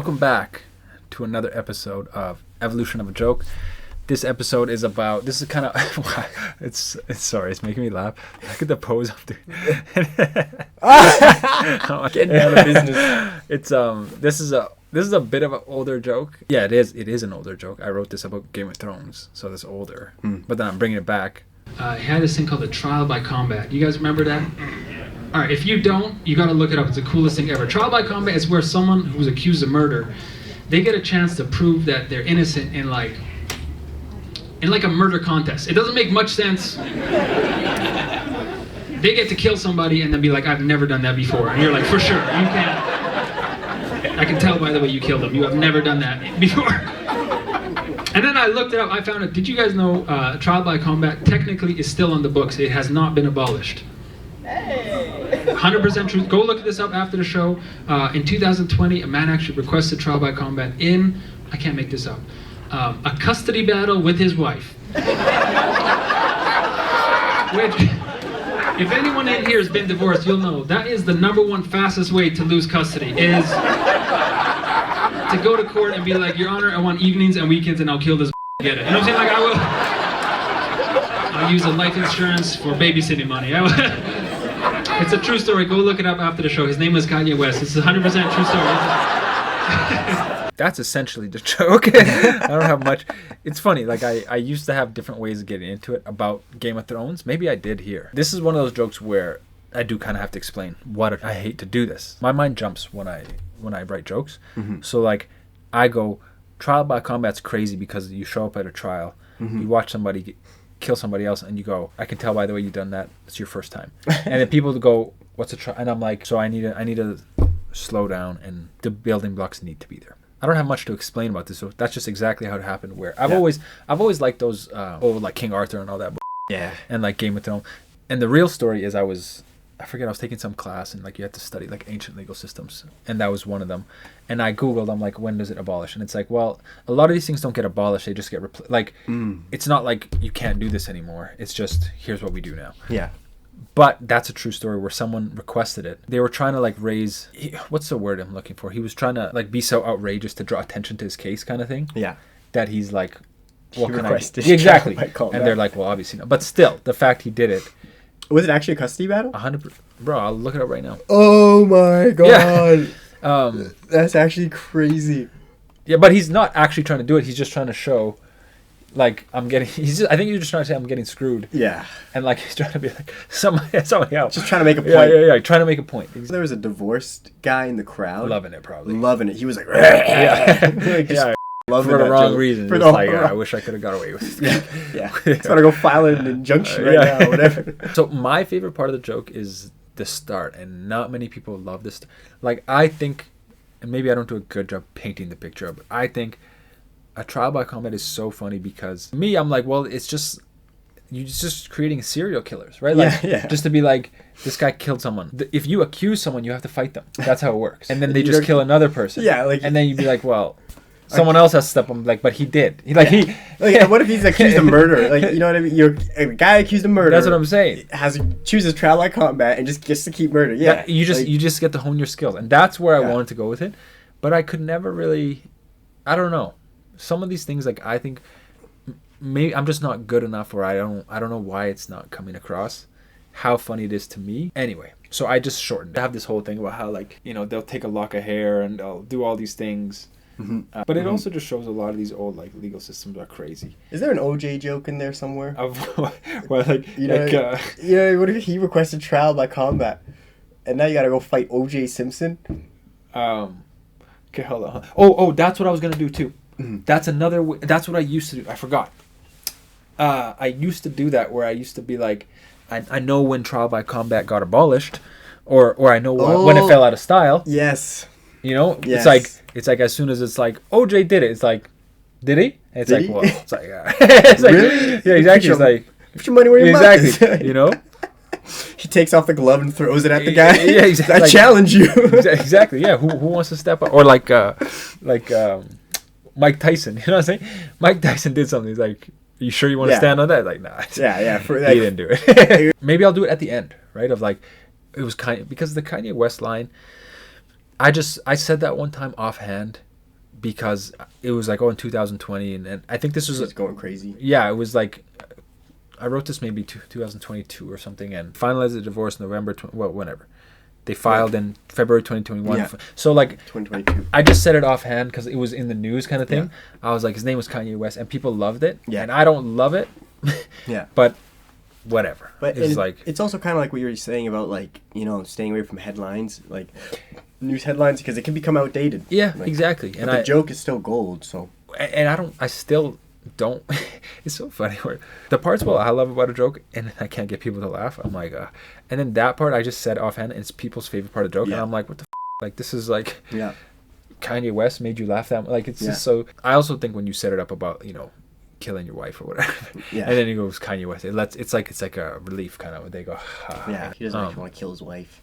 Welcome back to another episode of Evolution of a Joke. This episode is about, this is kind of, it's sorry, it's making me laugh. Look at the pose I'm doing. Getting out of business. It's, this is a bit of an older joke. Yeah, it is an older joke. I wrote this about Game of Thrones, so it's older. But then I'm bringing it back. It had this thing called the trial by combat. You guys remember that? All right, if you don't, you got to look it up. It's the coolest thing ever. Trial by combat is where someone who's accused of murder, they get a chance to prove that they're innocent in like a murder contest. It doesn't make much sense. They get to kill somebody and then be like, I've never done that before. And you're like, for sure, you can't. I can tell by the way you killed them. You have never done that before. And then I looked it up. I found it. Did you guys know trial by combat technically is still on the books? It has not been abolished. 100% truth. Go look this up after the show. In 2020, a man actually requested trial by combat in, I can't make this up, a custody battle with his wife. Which, if anyone in here has been divorced, you'll know that is the #1 fastest way to lose custody, is to go to court and be like, Your Honor, I want evenings and weekends and I'll kill this get it. You know what I'm saying? Like, I'll use a life insurance for babysitting money. It's a true story. Go look it up after the show. His name is Kanye West. It's a 100% true story. That's essentially the joke. I don't have much. It's funny. Like I used to have different ways of getting into it about Game of Thrones. Maybe I did here. This is one of those jokes where I do kind of have to explain what I hate to do this. My mind jumps when I write jokes. Mm-hmm. So like I go, trial by combat's crazy because you show up at a trial, you watch somebody kill somebody else, and you go, I can tell by the way you've done that it's your first time. And then people go, what's a trial? And I'm like, so I need to slow down, and the building blocks need to be there. I don't have much to explain about this, so that's just exactly how it happened. Where I've always liked those like King Arthur and all that, and like Game of Thrones. And the real story is I was taking some class, and like you had to study like ancient legal systems, and that was one of them. And I googled, I'm like, when does it abolish? And it's like, well, a lot of these things don't get abolished, they just get it's not like you can't do this anymore, it's just here's what we do now. Yeah. But that's a true story where someone requested it. They were trying to like raise, what's the word I'm looking for? He was trying to like be so outrageous to draw attention to his case, kind of thing. Yeah. That he's like, what he can requested I do? Exactly. And they're like, well, obviously not. But still, the fact he did it. Was it actually a custody battle? 100%. Bro, I'll look it up right now. Oh my god. Yeah. That's actually crazy. Yeah, but he's not actually trying to do it. He's just trying to show, like, I think he's just trying to say I'm getting screwed. Yeah. And like he's trying to be like somebody else. Just trying to make a point. Yeah. Trying to make a point. There was a divorced guy in the crowd. Loving it, probably. Loving it. He was like, yeah. Loving for the wrong joke. reason. For it's the like, wrong... I wish I could have got away with it. Yeah. I just want to go file an injunction right now, whatever. So my favorite part of the joke is the start, and not many people love this. Like, I think, and maybe I don't do a good job painting the picture, but I think a trial by combat is so funny because me, I'm like, well, it's just, you're just creating serial killers, right? Like, just to be like, this guy killed someone. If you accuse someone, you have to fight them. That's how it works. And then they just kill another person. Yeah, like, and then you'd be like, well, someone else has to step on, like, but he did. What if he's accused of murder? Like, you know what I mean? You're a guy accused of murder. That's what I'm saying. Chooses trial by combat and just gets to keep murder. Yeah, you just get to hone your skills, and that's where I wanted to go with it. But I could never really. I don't know. Some of these things, like, I think maybe I'm just not good enough, or I don't know why it's not coming across how funny it is to me. Anyway, so I just shortened. I have this whole thing about how, like, you know, they'll take a lock of hair and they'll do all these things. But it also just shows a lot of these old, like, legal systems are crazy. Is there an OJ joke in there somewhere? Well, like, what if he requested trial by combat, and now you gotta go fight OJ Simpson? Okay, hold on. Oh, that's what I was gonna do too. That's another. That's what I used to do. I forgot. I used to do that where I used to be like, I know when trial by combat got abolished, or I know when it fell out of style. Yes. You know, yes. it's like as soon as it's like OJ did it, it's like, did he? And it's did like, he? well, it's like, it's like, really? Yeah, exactly. It's like, put your money where your mouth is. Exactly. You know. He takes off the glove and throws it at the guy. Yeah, exactly. I like, challenge you. Exactly. Yeah. Who wants to step up? Or like Mike Tyson. You know what I'm saying? Mike Tyson did something. He's like, "Are you sure you want to stand on that?" Like, nah. Yeah. He didn't do it. Maybe I'll do it at the end, right? Of like, it was because the Kanye West line. I said that one time offhand, because it was like, oh, in 2020, and I think this was It's going crazy. yeah, it was like I wrote this maybe 2022 or something, and finalized the divorce November whenever. They filed in February 2021. Yeah. So like 2022. I just said it offhand because it was in the news kind of thing. Yeah. I was like, his name was Kanye West, and people loved it. Yeah. And I don't love it. Yeah. But whatever. But It's like it's also kind of like what you were saying about, like, you know, staying away from headlines, like news headlines, because it can become outdated. yeah, Like, exactly. But And the joke is still gold. So I still don't. It's so funny where the parts I love about a joke and I can't get people to laugh. I'm like, and then that part I just said offhand, and it's people's favorite part of the joke, and Yeah. I'm like, what the like this is like yeah, Kanye West made you laugh that much. Like it's Yeah. just so. I also think when you set it up about killing your wife or whatever, Yeah. and then he goes Kanye West, it's like a relief kind of. They go, yeah. He doesn't actually want to kill his wife.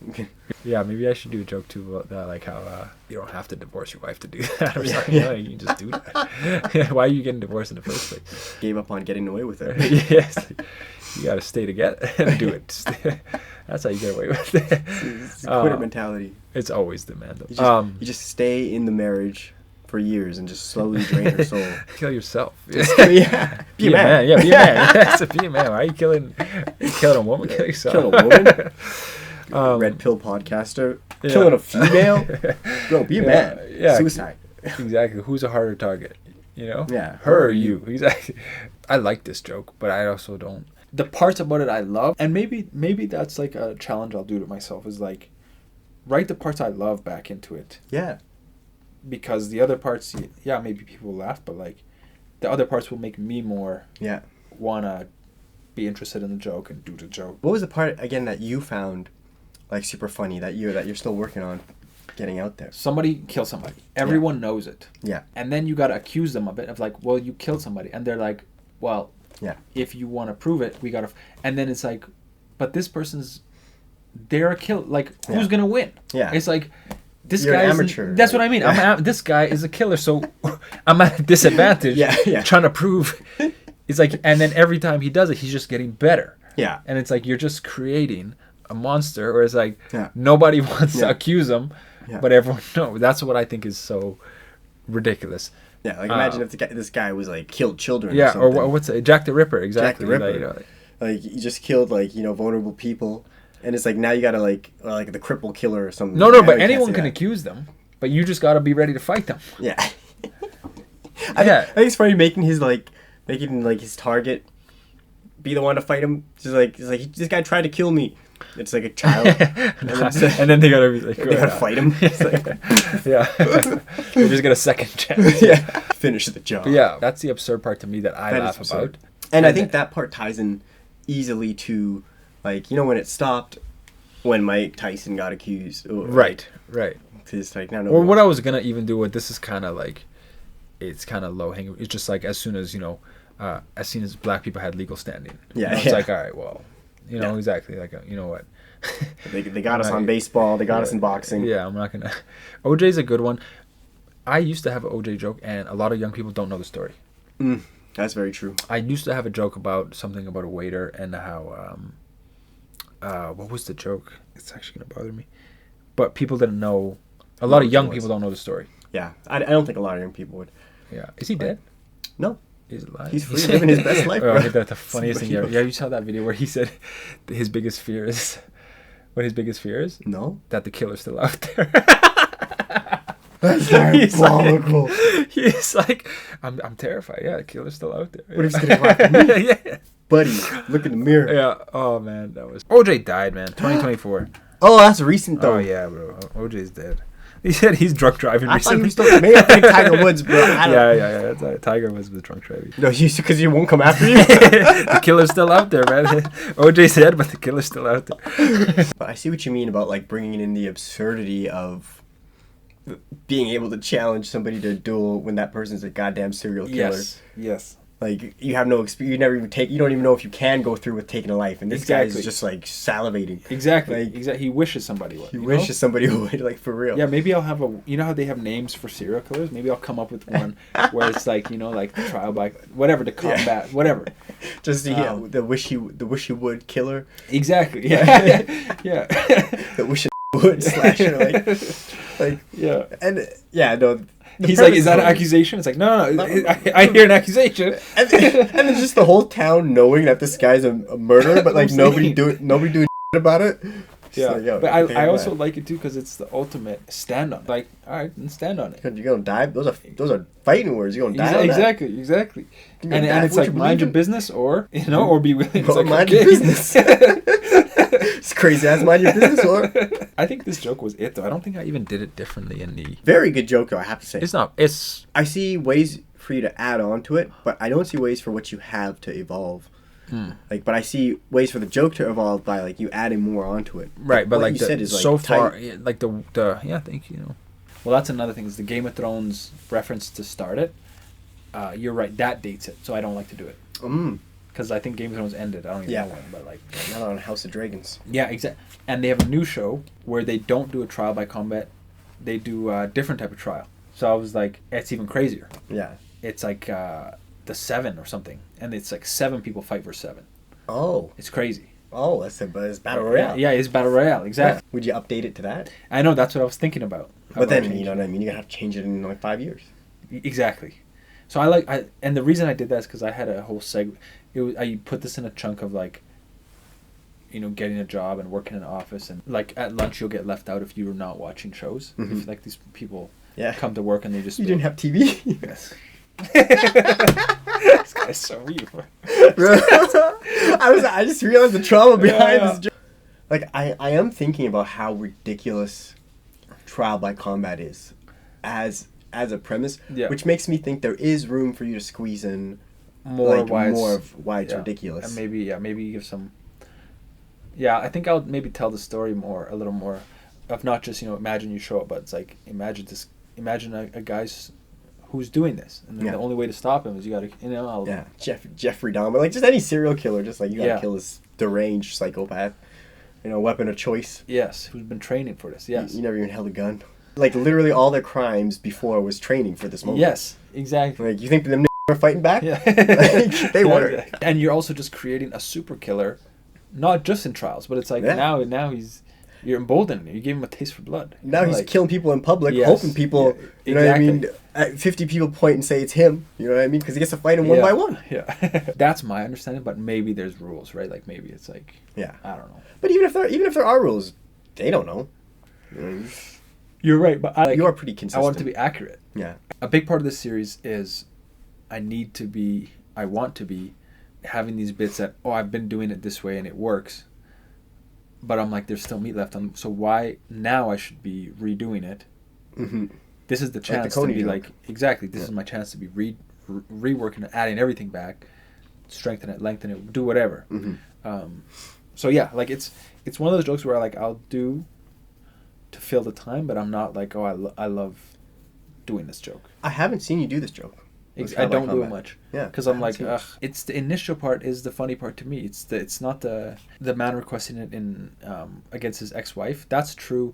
yeah, maybe I should do a joke too about that, like how you don't have to divorce your wife to do that or Yeah. something. Yeah. Like, you can just do that. Why are you getting divorced in the first place? Gave up on getting away with it. Yes, you got to stay together and do it. That's how you get away with it. It's a quitter mentality. It's always the man, You though. just, you just stay in the marriage for years and just slowly drain her soul. Kill yourself. Yeah, Be a man. Yeah, be a man. Yes, be a man. Why are you killing a woman? Kill yourself. Kill a woman. Red pill podcaster. yeah. Killing a female. Bro, be a man. Yeah. Suicide. Exactly. Who's a harder target? Yeah. Her or you? Exactly. I like this joke, but I also don't. The parts about it I love, and maybe that's like a challenge I'll do to myself, is like write the parts I love back into it. Yeah. Because the other parts, yeah, maybe people will laugh, but like the other parts will make me more Yeah. wanna be interested in the joke and do the joke. What was the part again that you found like super funny that you're still working on getting out there? Somebody kill somebody. Everyone knows it. Yeah. And then you gotta accuse them of it, of like, well, you killed somebody, and they're like, well, Yeah. if you want to prove it, we gotta. And then it's like, but this person's, they're a kill. Like, who's Yeah. gonna win? Yeah. It's like, this You're guy an is amateur. That's what I mean. This guy is a killer, so I'm at a disadvantage. Yeah. Trying to prove. It's like, and then every time he does it, he's just getting better. Yeah. And it's like you're just creating a monster, or it's like Yeah. nobody wants to Yeah. accuse him, Yeah. but everyone knows. That's what I think is so ridiculous. Yeah. Like imagine if this guy was like killed children. Yeah, Or or something. what's it? Jack the Ripper, exactly. Jack the Like, Ripper. Like he just killed like vulnerable people, and it's like now you gotta like the cripple killer or something. no, Yeah, but you can't anyone say can that. accuse them, but you just got to be ready to fight them. Yeah. Yeah. I think it's funny making his target be the one to fight him. Just like this guy tried to kill me. It's like a child, and then they gotta be like, they gotta fight him. It's like, yeah, they just get a second chance. yeah, finish the job. But yeah, that's the absurd part to me that I That is laugh absurd. about. And I think that part ties in easily to, like, when it stopped when Mike Tyson got accused. Right. It's like, now Or what I was gonna even do with this is kind of like, it's kind of low hanging. It's just like as soon as black people had legal standing. Yeah, it's yeah. like, all right, well, Yeah. exactly. Like, you know what? They got us on baseball. They got us in boxing. Yeah, I'm not gonna. OJ's a good one. I used to have an OJ joke, and a lot of young people don't know the story. That's very true. I used to have a joke about something about a waiter and how what was the joke? It's actually gonna bother me, but people didn't know. A lot of young people don't know the story. Yeah, I don't think a lot of young people would. Yeah, is he dead? No. He's alive. He's free, living his best life, Oh, bro. that's the funniest thing ever. Yeah, you saw that video where he said his biggest fear is. What his biggest fear is? No. That the killer's still out there. That's diabolical. He's like, I'm terrified. Yeah, the killer's still out there. What if he's gonna go after me? Yeah. Buddy, look in the mirror. Yeah. Oh man, that was. OJ died, man. 2024. Oh, that's recent though. Oh yeah, bro. OJ's dead. He said he's drunk driving I thought he recently. was still. Maybe I think Tiger Woods, bro. I don't Yeah. That's Tiger was drunk driving. No, because he won't come after you. The killer's still out there, man. OJ's dead, but the killer's still out there. But I see what you mean about like bringing in the absurdity of being able to challenge somebody to a duel when that person's a goddamn serial killer. Yes. Like you have no experience. You don't even know if you can go through with taking a life, and this guy is just like salivating. Exactly. Like, Exactly. He wishes somebody would. He wishes somebody would, like, for real. Yeah, maybe I'll have you know how they have names for serial killers? Maybe I'll come up with one where it's like, like the trial by whatever, to combat whatever. Just the wish he would killer. Exactly. Yeah. Yeah. The wish he would slasher, like yeah. and yeah, no, He's like, is that an accusation? It's like, no, I hear an accusation. And it's just the whole town knowing that this guy's a murderer, but like nobody doing about it. Yeah, like, yo, but I also like it too because it's the ultimate stand on it. Like, all right, then stand on it. You're gonna die. Those are fighting words. You're gonna die. On Exactly. That. And it's like mind your business, or or be willing. It's like, mind your business. It's crazy ass mind your business, or. I think this joke was it though. I don't think I even did it differently in the. Very good joke though. I have to say. It's not. It's. I see ways for you to add on to it, but I don't see ways for what you have to evolve. Like, but I see ways for the joke to evolve by like you adding more onto it. Right, but like you said is like so tight. far, like the yeah, thank you. Well, that's another thing is the Game of Thrones reference to start it. You're right, that dates it, so I don't like to do it. Because I think Game of Thrones ended. I don't even know when, but like not on House of Dragons. Yeah, exactly. And they have a new show where they don't do a trial by combat; they do a different type of trial. So I was like, it's even crazier. Yeah, it's like the 7 or something, and it's like 7 people fight versus 7. Oh, it's crazy. Oh, that's it. But it's battle royale. Yeah, it's battle royale. Exactly. Would you update it to that? I know that's what I was thinking about. But then you know what I mean. You're gonna have to change it in like 5 years. Exactly. So and the reason I did that is because I had a whole segment. I put this in a chunk of like, getting a job and working in an office, and like at lunch you'll get left out if you're not watching shows. If like these people come to work and they just you didn't have TV. Yes. This guy's so evil. I just realized the trauma behind this joke. Like I am thinking about how ridiculous trial by combat is as a premise, which makes me think there is room for you to squeeze in more of why it's ridiculous. And maybe you give some. Yeah, I think I'll maybe tell the story a little more, of not just imagine you show up, but it's like imagine a guy's who's doing this, and then the only way to stop him is you gotta Jeffrey Dahmer, like just any serial killer, just like you gotta kill this deranged psychopath, weapon of choice. Yes, who's been training for this. Yes, you never even held a gun. Like literally all their crimes before was training for this moment. Yes, exactly. Like you think them were fighting back? Yeah, like, they were. Exactly. And you're also just creating a super killer, not just in trials, but it's like now you're emboldened. You gave him a taste for blood. Now he's killing people in public, hoping people, you know what I mean, 50 people point and say it's him, you know what I mean, because he gets to fight them one by one. Yeah, that's my understanding, but maybe there's rules, right? Like maybe it's like, I don't know. But even if there are rules, they don't know. You're right, but you are pretty consistent. I want it to be accurate. Yeah. A big part of this series is I want to be having these bits that, I've been doing it this way and it works. But I'm like, there's still meat left on. So why now I should be redoing it? Mm-hmm. This is the chance to be like, exactly. This is my chance to be reworking it, adding everything back, strengthen it, lengthen it, do whatever. Mm-hmm. So yeah, like it's one of those jokes where I'll do to fill the time, but I'm not like, I love doing this joke. I haven't seen you do this joke. I don't do it much. Yeah, because I'm like, it's the initial part is the funny part to me. It's not the man requesting it in against his ex-wife. That's true.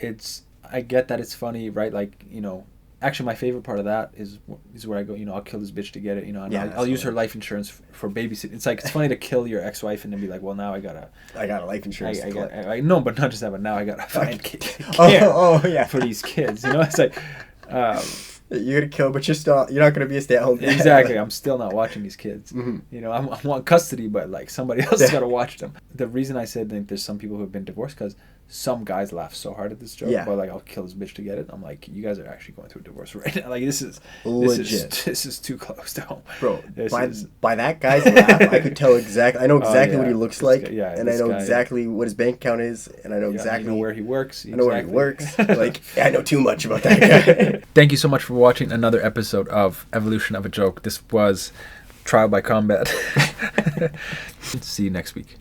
I get that it's funny, right? Like actually my favorite part of that is where I go, I'll kill this bitch to get it, and I'll use her life insurance for babysitting. It's like it's funny to kill your ex-wife and then be like, well now I got a life insurance. No, but not just that, but now I gotta find care for these kids. It's like. You're gonna kill, but you're not gonna be a stay-at-home dad. Exactly. I'm still not watching these kids. Mm-hmm. I want custody, but like somebody else has got to watch them. The reason I said that there's some people who have been divorced because some guys laugh so hard at this joke. But like, I'll kill this bitch to get it. I'm like, you guys are actually going through a divorce right now. Like this is legit. This is too close to home, bro. By that guy's laugh, I could tell exactly. I know exactly what he looks like, and I know exactly what his bank account is, and I know exactly where he works. I know where he works. Like I know too much about that guy. Thank you so much for watching another episode of Evolution of a Joke. This was Trial by Combat. See you next week.